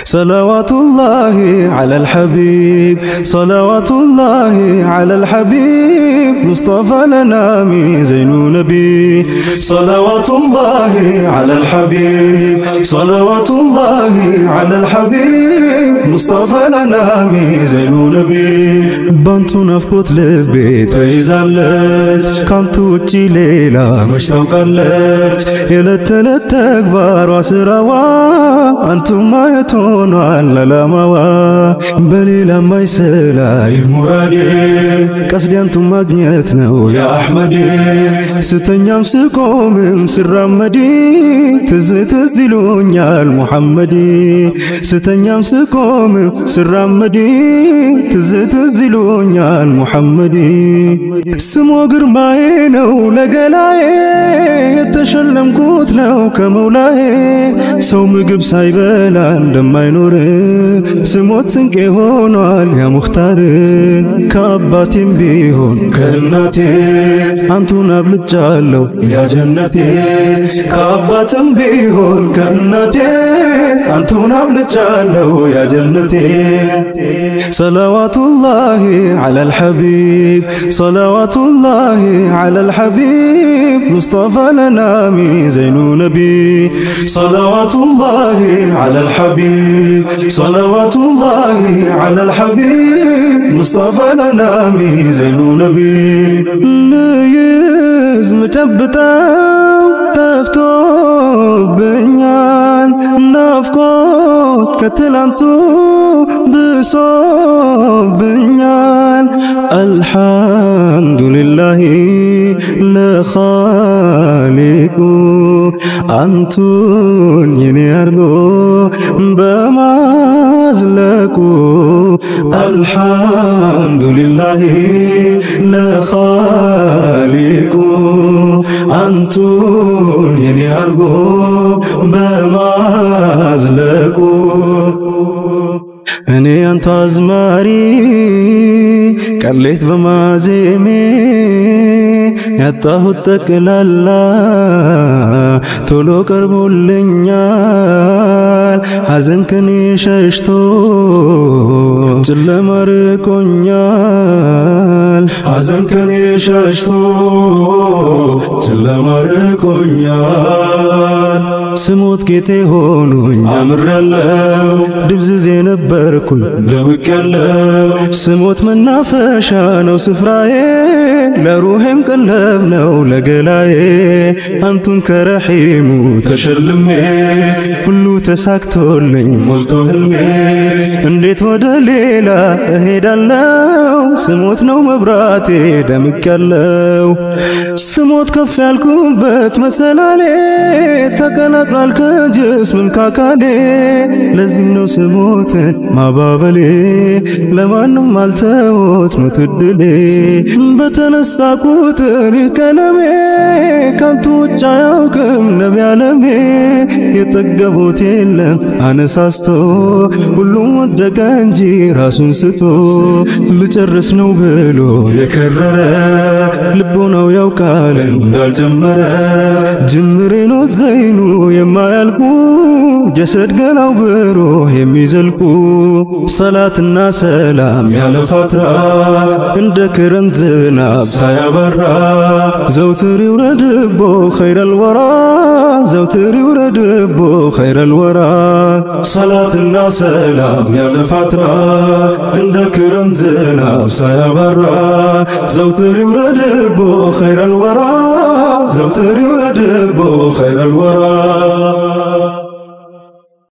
صلوات الله على الحبيب صلوات الله على الحبيب مصطفى لنامي زين نبي صلوات الله على الحبيب صلوات الله على الحبيب مصطفى لنامي زين نبي بانتو نفقت لبي تيزالج كانتو تشي ليلة مش توقلج يلتلت تكبر وسروا أنتم ما يتونوا على لموا بلي لما يسلا يمرادي قصدي أنتم مجنيتنا يا أحمدي ستنيام سقوم سر رمدي تزلون يا المحمدي ستنيام سقوم سر رمدي تزلون يا المحمدي سمو قرماي نو لقلاي يتشلم كوتنا كمولاي سو مقب سايبلا لما ينور سموت سنكي هونوال يا مختار كاباتين بيهون كناتي انتو نبلجالو يا جنتي كاباتين بيهون كناتي انتو نبلجالو يا جنتي صلوات الله على الحبيب صلوات الله على الحبيب مصطفى لنامي زين نبي صلوات الله على الحبيب صلوات الله على الحبيب مصطفى لنامي زين نبي ميز متبتا تفتو بنيان نافقوت كتلانتو بصو بنيان الحمد لله لخالقو أنتون ينيرغو بمازلكو الحمد لله لخالقو أنتون ينيرغو بمازلكو أني أنت أزماري كليت بمازيمي ያጣሁት ተቀላላ ቶሎ ቀርቦልኛል ሐዘን ከኔ ሸሽቶ ጨለማ ርቆኛል ሐዘን ከኔ ሸሽቶ ጨለማ ርቆኛል ስሞት ጌቴ ሆኖኝ አምራለሁ ድብዝዝ የነበርኩኝ ደምቄያለሁ ስሞት መናፈሻ ነው ስፍራዬ ለሩሄም ቀለብ ነው ለገላዬ አንቱን ከረሂሙ ተሸልሜ ሁሉ ተሳክቶልኝ ሞልቶ ህልሜ እንዴት ወደ ሌላ እሄዳለሁ ስሞት ነው መብራቴ ደምቄያለሁ ስሞት ከፍ ያልኩበት መሰላሌ ተቀላቅሏል ከጅስምም ካካሌ ለዚህ ነው ስሞትን ማባበሌ ለማንም አልተውት ነው ትድሌ በተነሳ ቁጥር ቀለሜ ካንቱ ውጭ አያውቅም ነቢ ዓለሜ የጠገቦት የለም አነሳስቶ ሁሉም ወደቀ እንጂ ራሱን ስቶ ልጨርስ ነው ብሎ የከረረ ልቦናው ያውቃል እንዳልጀመረ ጅምሬ ነው ዘይኑ የማያልቁ ጀሰድ ገላው ብሩህ የሚዘልቁ ሰላትና ሰላም ያለ ፋትራ እንደ ክረምት ዝናብ ሳያበራ ዘውትር ይውረድቦ ኸይረል ወራ ዘውትር ይውረድቦ ኸይረል ወራ ሰላትና ሰላም ያለ ፋትራ እንደ ክረምት ዝናብ ሳያበራ ዘውትር ይውረድቦ ኸይረል ወራ ዘውትር ይውረድቦ ኸይረል ወራ